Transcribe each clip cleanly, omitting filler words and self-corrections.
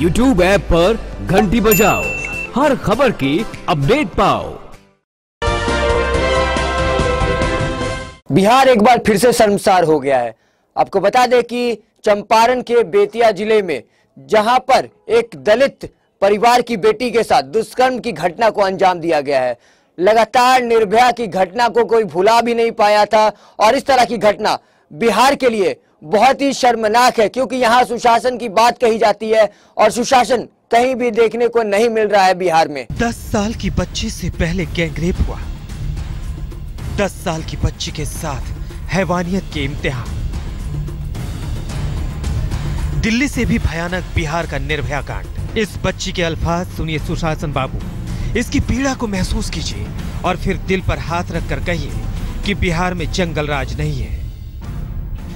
YouTube app पर घंटी बजाओ, हर खबर की अपडेट पाओ। बिहार एक बार फिर से शर्मसार हो गया है। आपको बता दें कि चंपारण के बेतिया जिले में जहां पर एक दलित परिवार की बेटी के साथ दुष्कर्म की घटना को अंजाम दिया गया है। लगातार निर्भया की घटना को कोई भुला भी नहीं पाया था और इस तरह की घटना बिहार के लिए बहुत ही शर्मनाक है, क्योंकि यहाँ सुशासन की बात कही जाती है और सुशासन कहीं भी देखने को नहीं मिल रहा है बिहार में। 10 साल की बच्ची से पहले गैंगरेप हुआ, 10 साल की बच्ची के साथ हैवानियत के इम्तिहान। दिल्ली से भी भयानक बिहार का निर्भया कांड। इस बच्ची के अल्फाज सुनिए सुशासन बाबू, इसकी पीड़ा को महसूस कीजिए और फिर दिल पर हाथ रखकर कहिए कि बिहार में जंगल राज नहीं है।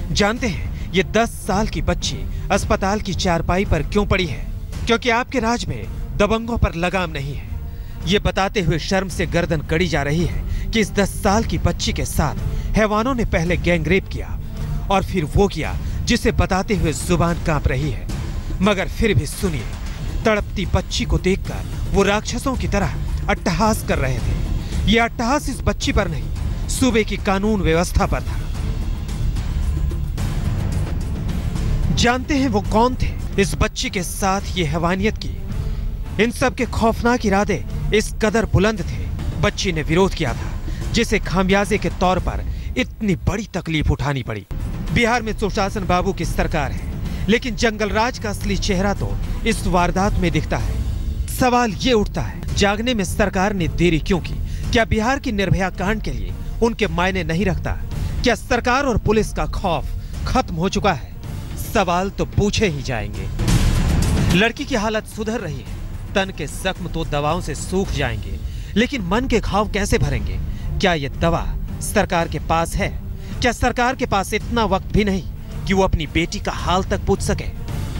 जानते हैं ये 10 साल की बच्ची अस्पताल की चारपाई पर क्यों पड़ी है? क्योंकि आपके राज में दबंगों पर लगाम नहीं है। ये बताते हुए शर्म से गर्दन कड़ी जा रही है कि इस 10 साल की बच्ची के साथ हैवानों ने पहले गैंगरेप किया और फिर वो किया जिसे बताते हुए जुबान कांप रही है। मगर फिर भी सुनिए, तड़पती बच्ची को देखकर वो राक्षसों की तरह अट्टहास कर रहे थे। ये अट्टहास इस बच्ची पर नहीं, सूबे की कानून व्यवस्था पर था। जानते हैं वो कौन थे इस बच्ची के साथ ये हैवानियत की? इन सब के खौफनाक इरादे इस कदर बुलंद थे, बच्ची ने विरोध किया था जिसे खामियाजे के तौर पर इतनी बड़ी तकलीफ उठानी पड़ी। बिहार में सुशासन बाबू की सरकार है, लेकिन जंगल राज का असली चेहरा तो इस वारदात में दिखता है। सवाल ये उठता है, जागने में सरकार ने देरी क्यों की? क्या बिहार की निर्भया कांड के लिए उनके मायने नहीं रखता? क्या सरकार और पुलिस का खौफ खत्म हो चुका है? सवाल तो पूछे ही जाएंगे। लड़की की हालत सुधर रही है, तन के जख्म तो दवाओं से सूख जाएंगे, लेकिन मन के घाव कैसे भरेंगे? क्या ये दवा सरकार के पास है? क्या सरकार के पास इतना वक्त भी नहीं कि वो अपनी बेटी का हाल तक पूछ सके?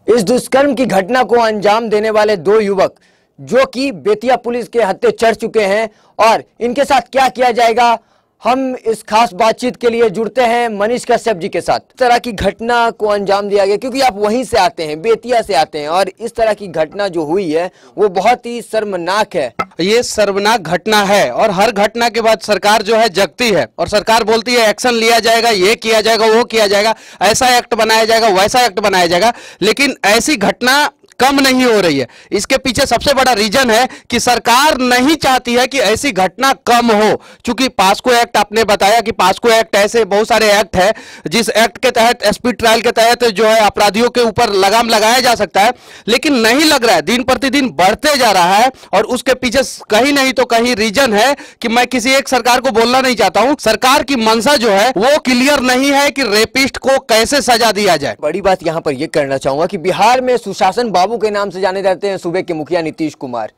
इस दुष्कर्म की घटना को अंजाम देने वाले 2 युवक जो कि बेतिया पुलिस के हत्थे चढ़ चुके हैं और इनके साथ क्या किया जाएगा, हम इस खास बातचीत के लिए जुड़ते हैं मनीष कश्यप जी के साथ। इस तरह की घटना को अंजाम दिया गया क्योंकि आप वहीं से आते हैं, बेतिया से आते हैं, और इस तरह की घटना जो हुई है वो बहुत ही शर्मनाक है। ये शर्मनाक घटना है और हर घटना के बाद सरकार जो है जगती है और सरकार बोलती है एक्शन लिया जाएगा, ये किया जाएगा, वो किया जाएगा, ऐसा एक्ट बनाया जाएगा, वैसा एक्ट बनाया जाएगा, लेकिन ऐसी घटना कम नहीं हो रही है। इसके पीछे सबसे बड़ा रीजन है कि सरकार नहीं चाहती है कि ऐसी घटना कम हो। क्योंकि पास्को एक्ट, आपने बताया कि पास्को एक्ट, ऐसे बहुत सारे एक्ट है जिस एक्ट के तहत स्पीड ट्रायल के तहत जो है अपराधियों के ऊपर लगाम लगाया जा सकता है, लेकिन नहीं लग रहा है, दिन प्रतिदिन बढ़ते जा रहा है। और उसके पीछे कहीं नहीं तो कहीं रीजन है कि मैं किसी एक सरकार को बोलना नहीं चाहता हूं, सरकार की मंशा जो है वो क्लियर नहीं है कि रेपिस्ट को कैसे सजा दिया जाए। बड़ी बात यहां पर यह करना चाहूंगा कि बिहार में सुशासन बाबू के नाम से जाने जाते हैं सूबे के मुखिया नीतीश कुमार,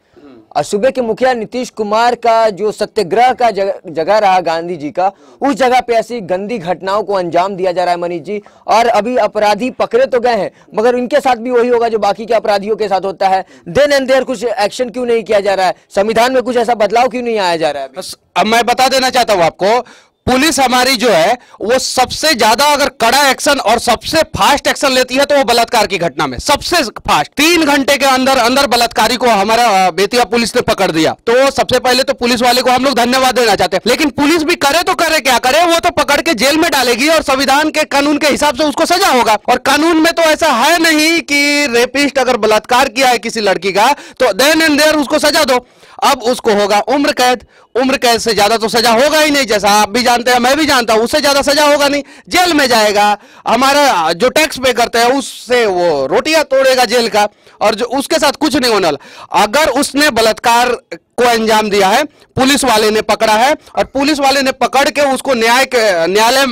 और सूबे के मुखिया नीतीश कुमार का जो सत्याग्रह का जगह रहा गांधी जी का, उस जगह पे ऐसी गंदी घटनाओं को अंजाम दिया जा रहा है मनीष जी। और अभी अपराधी पकड़े तो गए हैं, मगर उनके साथ भी वही होगा जो बाकी के अपराधियों के साथ होता है। देन एंड देयर कुछ एक्शन क्यों नहीं किया जा रहा है? संविधान में कुछ ऐसा बदलाव क्यों नहीं आया जा रहा है? अब मैं बता देना चाहता हूं आपको, पुलिस हमारी जो है वो सबसे ज्यादा अगर कड़ा एक्शन और सबसे फास्ट एक्शन लेती है तो वो बलात्कार की घटना में सबसे फास्ट। 3 घंटे के अंदर अंदर बलात्कारी को हमारा बेतिया पुलिस ने पकड़ दिया। तो सबसे पहले तो पुलिस वाले को हम लोग धन्यवाद देना चाहते हैं। लेकिन पुलिस भी करे तो करे, क्या करे, वो तो पकड़ के जेल में डालेगी और संविधान के कानून के हिसाब से उसको सजा होगा। और कानून में तो ऐसा है नहीं कि रेपिस्ट अगर बलात्कार किया है किसी लड़की का तो देन एंड देयर उसको सजा दो। अब उसको होगा उम्र कैद। उम्र कैद से ज्यादा तो सजा होगा ही नहीं, जैसा आप भी जानते हैं, मैं भी जानता हूं, उससे ज्यादा सजा होगा नहीं, जेल में जाएगा। हमारा जो टैक्स पे करते हैं उससे वो रोटियां तोड़ेगा जेल का, और जो उसके साथ कुछ नहीं होने वाला। अगर उसने बलात्कार को अंजाम दिया है, पुलिस वाले ने पकड़ा है और पुलिस वाले ने पकड़ के उसको न्यायालय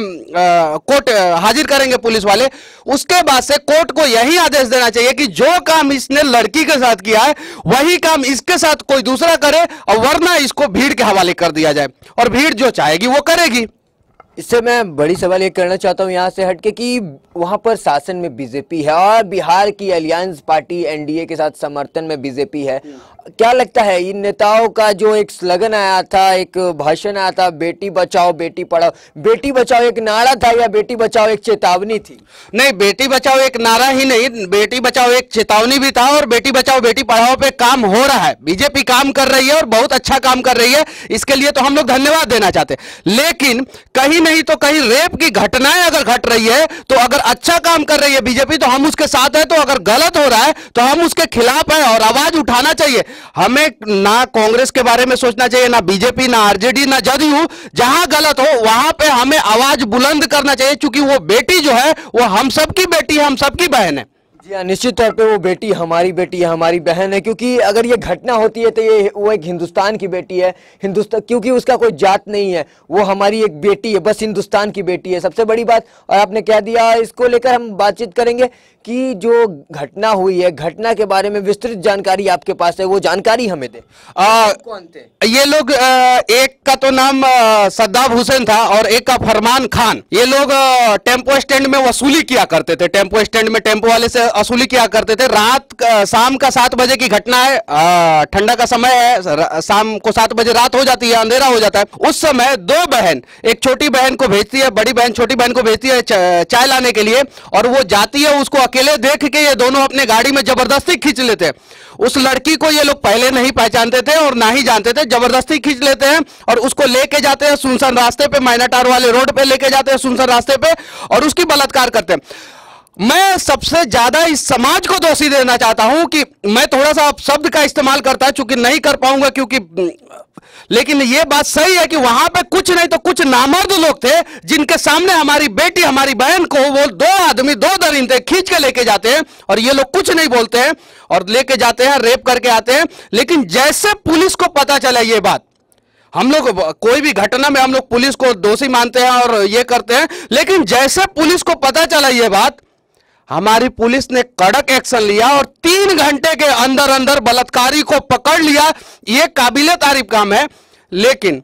कोर्ट हाजिर करेंगे पुलिस वाले, उसके बाद से कोर्ट को यही आदेश देना चाहिए कि जो काम इसने लड़की के साथ किया है वही काम इसके साथ कोई दूसरा करे, और वरना इसको भीड़ के हवाले कर दिया जाए और भीड़ जो चाहेगी वो करेगी। इससे मैं बड़ी सवाल ये करना चाहता हूँ यहाँ से हटके कि वहाँ पर शासन में बीजेपी है और बिहार की अलियांस पार्टी एनडीए के साथ समर्थन में बीजेपी है। क्या लगता है इन नेताओं का जो एक स्लोगन आया था, एक भाषण आया था, बेटी बचाओ बेटी पढ़ाओ, बेटी बचाओ एक नारा था या बेटी बचाओ एक चेतावनी थी? नहीं, बेटी बचाओ एक नारा ही नहीं, बेटी बचाओ एक चेतावनी भी था और बेटी बचाओ बेटी पढ़ाओ पे काम हो रहा है। बीजेपी काम कर रही है और बहुत अच्छा काम कर रही है, इसके लिए तो हम लोग धन्यवाद देना चाहते हैं। लेकिन कहीं नहीं तो कहीं रेप की घटनाएं अगर घट रही है तो अगर अच्छा काम कर रही है बीजेपी तो हम उसके साथ है, तो अगर गलत हो रहा है तो हम उसके खिलाफ है और आवाज उठाना चाहिए। हमें ना कांग्रेस के बारे में सोचना चाहिए, ना बीजेपी, ना आरजेडी, ना जदयू। जहां गलत हो वहां पे हमें आवाज बुलंद करना चाहिए, क्योंकि वो बेटी जो है वो हम सबकी बेटी है, हम सबकी बहन है। जी हाँ, निश्चित तौर पे वो बेटी हमारी बेटी है, हमारी बहन है, क्योंकि अगर ये घटना होती है तो ये वो एक हिंदुस्तान की बेटी है, हिंदुस्तान, क्योंकि उसका कोई जात नहीं है, वो हमारी एक बेटी है, बस हिंदुस्तान की बेटी है, सबसे बड़ी बात। और आपने क्या दिया, इसको लेकर हम बातचीत करेंगे कि जो घटना हुई है, घटना के बारे में विस्तृत जानकारी आपके पास है, वो जानकारी हमें दे। कौन थे ये लोग? एक का तो नाम सद्दाम हुसैन था और एक का फरमान खान। ये लोग टेम्पो स्टैंड में वसूली किया करते थे, टेम्पो स्टैंड में टेम्पो वाले से वसूली किया करते थे। शाम का 7 बजे की घटना है, ठंडा का समय है, शाम को 7 बजे रात हो जाती है, अंधेरा हो जाता है। उस समय 2 बहन, एक छोटी बहन को भेजती है, बड़ी बहन छोटी बहन को भेजती है चाय लाने के लिए, और वो जाती है, उसको अकेले देख के ये दोनों अपने गाड़ी में जबरदस्ती खींच लेते हैं। उस लड़की को ये लोग पहले नहीं पहचानते थे और ना ही जानते थे, जबरदस्ती खींच लेते हैं और उसको लेके जाते हैं सुनसान रास्ते पे, माइनाटार वाले रोड पे लेके जाते हैं, सुनसान रास्ते पे, और उसकी बलात्कार करते हैं। मैं सबसे ज्यादा इस समाज को दोषी देना चाहता हूं कि मैं थोड़ा सा शब्द का इस्तेमाल करता चूंकि नहीं कर पाऊंगा, क्योंकि लेकिन यह बात सही है कि वहां पे कुछ नहीं तो कुछ नामर्द लोग थे जिनके सामने हमारी बेटी, हमारी बहन को वो 2 आदमी 2 दरिंदे खींच के लेके जाते हैं और ये लोग कुछ नहीं बोलते हैं और लेके जाते हैं, रेप करके आते हैं। लेकिन जैसे पुलिस को पता चला ये बात, हम लोग कोई भी घटना में हम लोग पुलिस को दोषी मानते हैं और ये करते हैं, लेकिन जैसे पुलिस को पता चला ये बात, हमारी पुलिस ने कड़क एक्शन लिया और 3 घंटे के अंदर अंदर बलात्कारी को पकड़ लिया। यह काबिले तारीफ काम है, लेकिन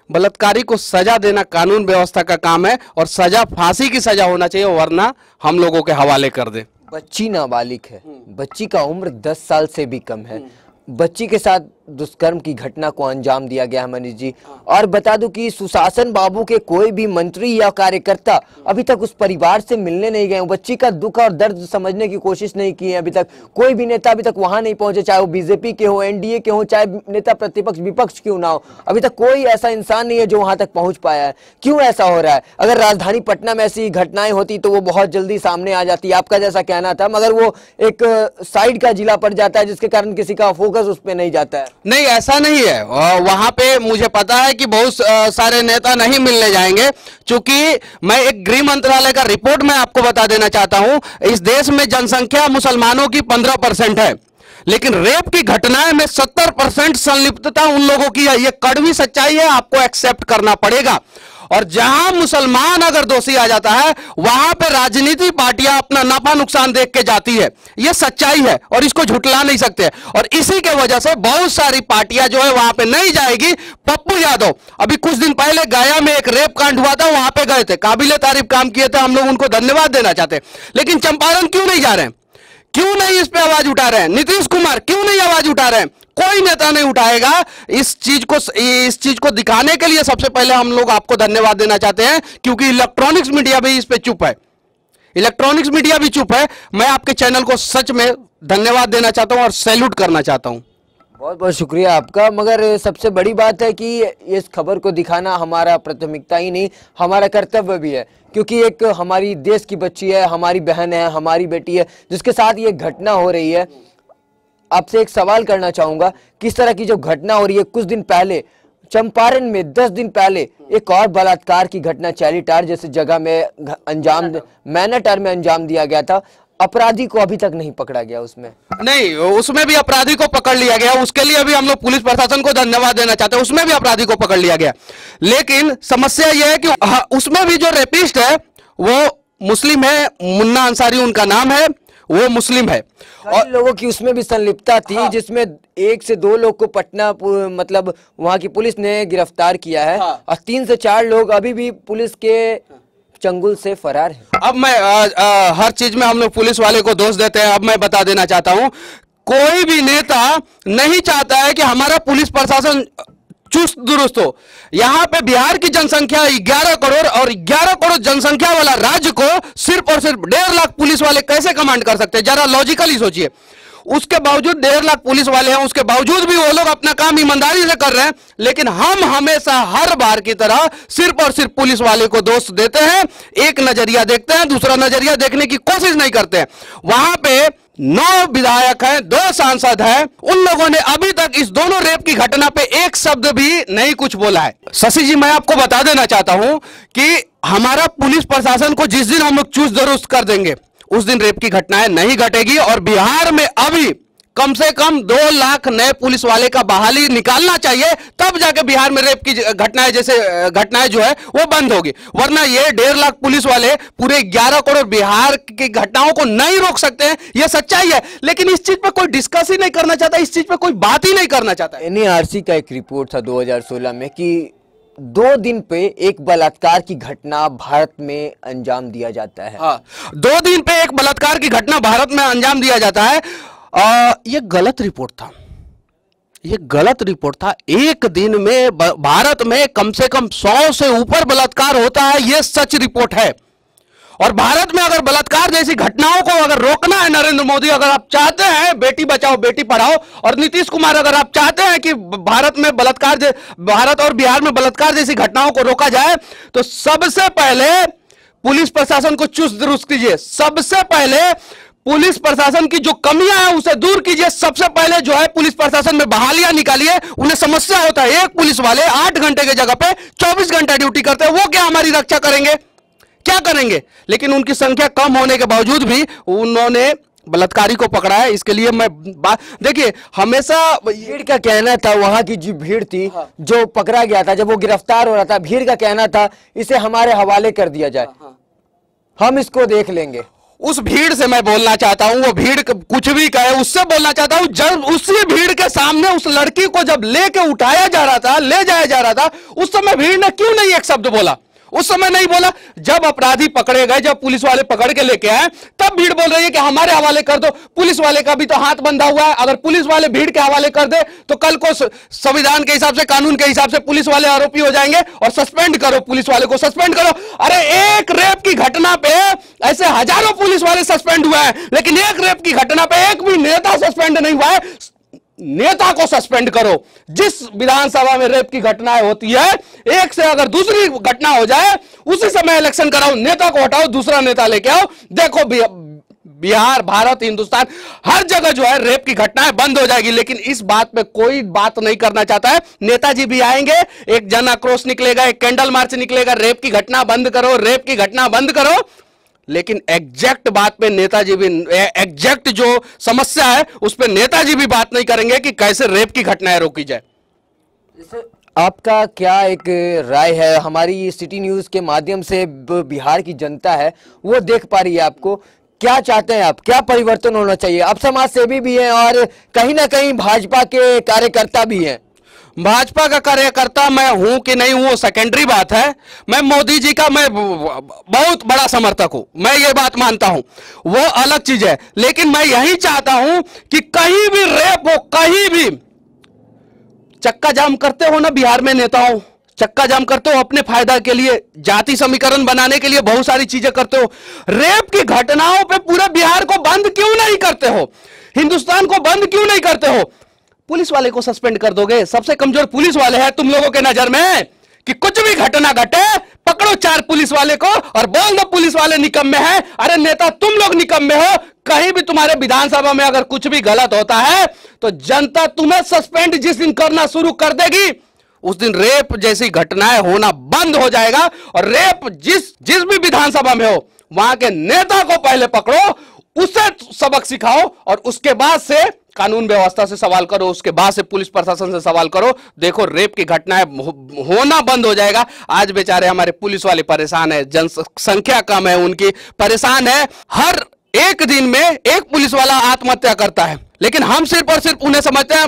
बलात्कारी को सजा देना कानून व्यवस्था का काम है और सजा फांसी की सजा होना चाहिए, वरना हम लोगों के हवाले कर दे। बच्ची नाबालिग है, बच्ची का उम्र 10 साल से भी कम है, बच्ची के साथ दुष्कर्म की घटना को अंजाम दिया गया है मनीष जी। और बता दूं कि सुशासन बाबू के कोई भी मंत्री या कार्यकर्ता अभी तक उस परिवार से मिलने नहीं गए, बच्ची का दुख और दर्द समझने की कोशिश नहीं की है अभी तक। कोई भी नेता अभी तक वहां नहीं पहुंचे, चाहे वो बीजेपी के हो, एनडीए के हो, चाहे नेता प्रतिपक्ष विपक्ष क्यों ना हो, अभी तक कोई ऐसा इंसान नहीं है जो वहां तक पहुंच पाया है। क्यों ऐसा हो रहा है? अगर राजधानी पटना में ऐसी घटनाएं होती तो वो बहुत जल्दी सामने आ जाती, आपका जैसा कहना था, मगर वो एक साइड का जिला पड़ जाता है जिसके कारण किसी का फोकस उस पर नहीं जाता है। नहीं, ऐसा नहीं है। वहां पे मुझे पता है कि बहुत सारे नेता नहीं मिलने जाएंगे, क्योंकि मैं एक गृह मंत्रालय का रिपोर्ट मैं आपको बता देना चाहता हूं। इस देश में जनसंख्या मुसलमानों की 15% है, लेकिन रेप की घटनाएं में 70% संलिप्तता उन लोगों की है। यह कड़वी सच्चाई है, आपको एक्सेप्ट करना पड़ेगा। और जहां मुसलमान अगर दोषी आ जाता है वहां पे राजनीति पार्टियां अपना नफा नुकसान देख के जाती है। यह सच्चाई है और इसको झुठला नहीं सकते। और इसी के वजह से बहुत सारी पार्टियां जो है वहां पे नहीं जाएगी। पप्पू यादव अभी कुछ दिन पहले गया में एक रेप कांड हुआ था, वहां पे गए थे, काबिले तारीफ काम किए थे, हम लोग उनको धन्यवाद देना चाहते हैं। लेकिन चंपारण क्यों नहीं जा रहे हैं? क्यों नहीं इस पे आवाज उठा रहे हैं? नीतीश कुमार क्यों नहीं आवाज उठा रहे हैं? कोई नेता नहीं उठाएगा। इस चीज को दिखाने के लिए सबसे पहले हम लोग आपको धन्यवाद देना चाहते हैं, क्योंकि इलेक्ट्रॉनिक्स मीडिया भी इस पे चुप है, इलेक्ट्रॉनिक्स मीडिया भी चुप है। मैं आपके चैनल को सच में धन्यवाद देना चाहता हूं और सैल्यूट करना चाहता हूं। बहुत बहुत शुक्रिया आपका। मगर सबसे बड़ी बात है कि इस खबर को दिखाना हमारा प्राथमिकता ही नहीं, हमारा कर्तव्य भी है, क्योंकि एक हमारी देश की बच्ची है, हमारी बहन है, हमारी बेटी है, जिसके साथ ये घटना हो रही है। आपसे एक सवाल करना चाहूंगा, किस तरह की जो घटना हो रही है, कुछ दिन पहले चंपारण में 10 दिन पहले एक और बलात्कार की घटना चैलीटार जैसे जगह में मैनाटार में अंजाम दिया गया था। अपराधी को अभी तक नहीं पकड़ा गया उसमें। नहीं, उसमें भी अपराधी को पकड़ लिया गया, उसके लिए भी हम लोग पुलिस प्रशासन को धन्यवाद देना चाहते हैं। उसमें भी अपराधी को पकड़ लिया गया, लेकिन समस्या यह है कि उसमें भी जो रेपिस्ट है वो मुस्लिम है, मुन्ना अंसारी उनका नाम है। वो मुस्लिम है। और लोगों की उसमें भी संलिप्तता थी। हाँ। जिसमें 1 से 2 लोग को पटना मतलब वहां की पुलिस ने गिरफ्तार किया है। हाँ। और 3 से 4 लोग अभी भी पुलिस के चंगुल से फरार है। अब मैं हर चीज में हम लोग पुलिस वाले को दोष देते हैं। अब मैं बता देना चाहता हूं, कोई भी नेता नहीं चाहता है कि हमारा पुलिस प्रशासन चुस्त दुरुस्त हो। यहां पे बिहार की जनसंख्या 11 करोड़ और 11 करोड़ जनसंख्या वाला राज्य को सिर्फ और सिर्फ 1.5 लाख पुलिस वाले कैसे कमांड कर सकते हैं? जरा लॉजिकली सोचिए। उसके बावजूद 1.5 लाख पुलिस वाले हैं, उसके बावजूद भी वो लोग अपना काम ईमानदारी से कर रहे हैं। लेकिन हम हमेशा हर बार की तरह सिर्फ और सिर्फ पुलिस वाले को दोष देते हैं। एक नजरिया देखते हैं, दूसरा नजरिया देखने की कोशिश नहीं करते हैं। वहां पे 9 विधायक हैं, 2 सांसद हैं, उन लोगों ने अभी तक इस दोनों रेप की घटना पे एक शब्द भी नहीं कुछ बोला है। शशि जी, मैं आपको बता देना चाहता हूं कि हमारा पुलिस प्रशासन को जिस दिन हम लोग चुस्त दुरुस्त कर देंगे उस दिन रेप की घटनाएं नहीं घटेगी। और बिहार में अभी कम से कम 2 लाख नए पुलिस वाले का बहाली निकालना चाहिए, तब जाके बिहार में रेप की घटनाएं जैसे घटनाएं जो है वो बंद होगी। वरना ये 1.5 लाख पुलिस वाले पूरे 11 करोड़ बिहार की घटनाओं को नहीं रोक सकते हैं, ये सच्चाई है। लेकिन इस चीज पे कोई डिस्कस ही नहीं करना चाहता, इस चीज पे कोई बात ही नहीं करना चाहता। NARC का एक रिपोर्ट था 2016 में कि 2 दिन पे एक बलात्कार की घटना भारत में अंजाम दिया जाता है। हाँ, 2 दिन पे एक बलात्कार की घटना भारत में अंजाम दिया जाता है। ये गलत रिपोर्ट था, ये गलत रिपोर्ट था। एक दिन में भारत में कम से कम 100 से ऊपर बलात्कार होता है, ये सच रिपोर्ट है। और भारत में अगर बलात्कार जैसी घटनाओं को अगर रोकना है, नरेंद्र मोदी अगर आप चाहते हैं बेटी बचाओ बेटी पढ़ाओ, और नीतीश कुमार अगर आप चाहते हैं कि भारत और बिहार में बलात्कार जैसी घटनाओं को रोका जाए, तो सबसे पहले पुलिस प्रशासन को चुस्त दुरुस्त कीजिए। सबसे पहले पुलिस प्रशासन की जो कमियां हैं उसे दूर कीजिए। सबसे पहले जो है पुलिस प्रशासन में बहालियां निकालिए। उन्हें समस्या होता है, एक पुलिस वाले 8 घंटे की जगह पे 24 घंटा ड्यूटी करते हैं, वो क्या हमारी रक्षा करेंगे? क्या करेंगे? लेकिन उनकी संख्या कम होने के बावजूद भी उन्होंने बलात्कारी को पकड़ा है। इसके लिए मैं देखिए, हमेशा भीड़ का कहना था, वहां की जो भीड़ थी जो पकड़ा गया था, जब वो गिरफ्तार हो रहा था, भीड़ का कहना था इसे हमारे हवाले कर दिया जाए, हम इसको देख लेंगे। उस भीड़ से मैं बोलना चाहता हूं, वो भीड़ कुछ भी कहे, उससे बोलना चाहता हूं, जब उसी भीड़ के सामने उस लड़की को जब लेके उठाया जा रहा था, ले जाया जा रहा था, उस समय भीड़ ने क्यों नहीं एक शब्द बोला? उस समय नहीं बोला। जब अपराधी पकड़े गए, जब पुलिस वाले पकड़ के लेके आए, तब भीड़ बोल रही है कि हमारे हवाले कर दो। पुलिस वाले का भी तो हाथ बंधा हुआ है। अगर पुलिस वाले भीड़ के हवाले कर दे तो कल को संविधान के हिसाब से, कानून के हिसाब से पुलिस वाले आरोपी हो जाएंगे और सस्पेंड करो, पुलिस वाले को सस्पेंड करो। अरे एक रेप की घटना पे ऐसे हजारों पुलिस वाले सस्पेंड हुए हैं, लेकिन एक रेप की घटना पे एक भी नेता सस्पेंड नहीं हुआ है। नेता को सस्पेंड करो। जिस विधानसभा में रेप की घटनाएं होती है, एक से अगर दूसरी घटना हो जाए उसी समय इलेक्शन कराओ, नेता को हटाओ, दूसरा नेता लेके आओ। देखो बिहार, भारत, हिंदुस्तान, हर जगह जो है रेप की घटनाएं बंद हो जाएगी। लेकिन इस बात पे कोई बात नहीं करना चाहता है। नेताजी भी आएंगे, एक जन आक्रोश निकलेगा, एक कैंडल मार्च निकलेगा, रेप की घटना बंद करो, रेप की घटना बंद करो। लेकिन एग्जैक्ट बात पे नेताजी भी, एग्जैक्ट जो समस्या है उस पे नेताजी भी बात नहीं करेंगे कि कैसे रेप की घटनाएं रोकी जाए। आपका क्या एक राय है? हमारी सिटी न्यूज के माध्यम से बिहार की जनता है वो देख पा रही है आपको, क्या चाहते हैं आप? क्या परिवर्तन होना चाहिए? आप समाज सेवी भी हैं और कहीं ना कहीं भाजपा के कार्यकर्ता भी हैं। भाजपा का कार्यकर्ता मैं हूं कि नहीं हूं सेकेंडरी बात है। मैं मोदी जी का मैं बहुत बड़ा समर्थक हूं, मैं ये बात मानता हूं, वो अलग चीज है। लेकिन मैं यही चाहता हूं कि कहीं भी रेप हो, कहीं भी चक्का जाम करते हो ना बिहार में नेताओं, चक्का जाम करते हो अपने फायदा के लिए, जाति समीकरण बनाने के लिए बहुत सारी चीजें करते हो। रेप की घटनाओं पे पूरे बिहार को बंद क्यों नहीं करते हो? हिंदुस्तान को बंद क्यों नहीं करते हो? पुलिस वाले को सस्पेंड कर दोगे। सबसे कमजोर पुलिस वाले हैं तुम लोगों के नजर में कि कुछ भी घटना घटे पकड़ो 4 पुलिस वाले को और बोल दो पुलिस वाले निकम्मे हैं। अरे नेता तुम लोग निकम्मे हो। कहीं भी तुम्हारे विधानसभा में अगर कुछ भी गलत होता है तो जनता तुम्हें सस्पेंड जिस दिन करना शुरू कर देगी उस दिन रेप जैसी घटनाएं होना बंद हो जाएगा। और रेप जिस भी विधानसभा में हो वहां के नेता को पहले पकड़ो, उसे सबक सिखाओ और उसके बाद से कानून व्यवस्था से सवाल करो, उसके बाद से पुलिस प्रशासन से सवाल करो। देखो रेप की घटनाएं होना बंद हो जाएगा। आज बेचारे हमारे पुलिस वाले परेशान है, जनसंख्या कम है उनकी, परेशान है। हर एक दिन में एक पुलिस वाला आत्महत्या करता है, लेकिन हम सिर्फ और सिर्फ उन्हें समझते हैं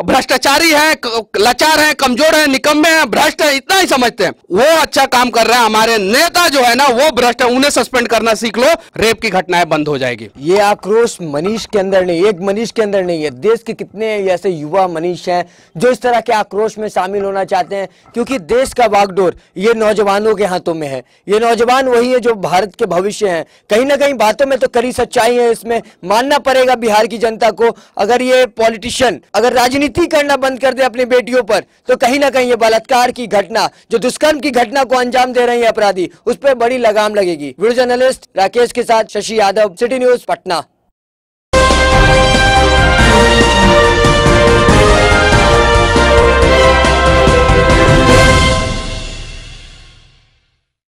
भ्रष्टाचारी हैं, लाचार हैं, कमजोर हैं, निकम्मे हैं, भ्रष्ट हैं, इतना ही समझते हैं। वो अच्छा काम कर रहे हैं, हमारे नेता जो है ना वो भ्रष्ट है, उन्हें सस्पेंड करना सीख लो, रेप की घटनाएं बंद हो जाएगी। ये आक्रोश मनीष के अंदर नहीं, एक मनीष के अंदर नहीं है, देश के कितने ऐसे युवा मनीष हैं जो इस तरह के आक्रोश में शामिल होना चाहते हैं, क्योंकि देश का बागडोर ये नौजवानों के हाथों में है। ये नौजवान वही है जो भारत के भविष्य हैं। कहीं ना कहीं बातों में तो कड़ी सच्चाई है, इसमें मानना पड़ेगा बिहार की जनता को। अगर ये पॉलिटिशियन अगर राजनीति करना बंद कर दे अपनी बेटियों पर, तो कहीं ना कहीं ये बलात्कार की घटना, जो दुष्कर्म की घटना को अंजाम दे रहे हैं अपराधी, उस पर बड़ी लगाम लगेगी। वीडियो जर्नलिस्ट राकेश के साथ शशि यादव, सिटी न्यूज, पटना।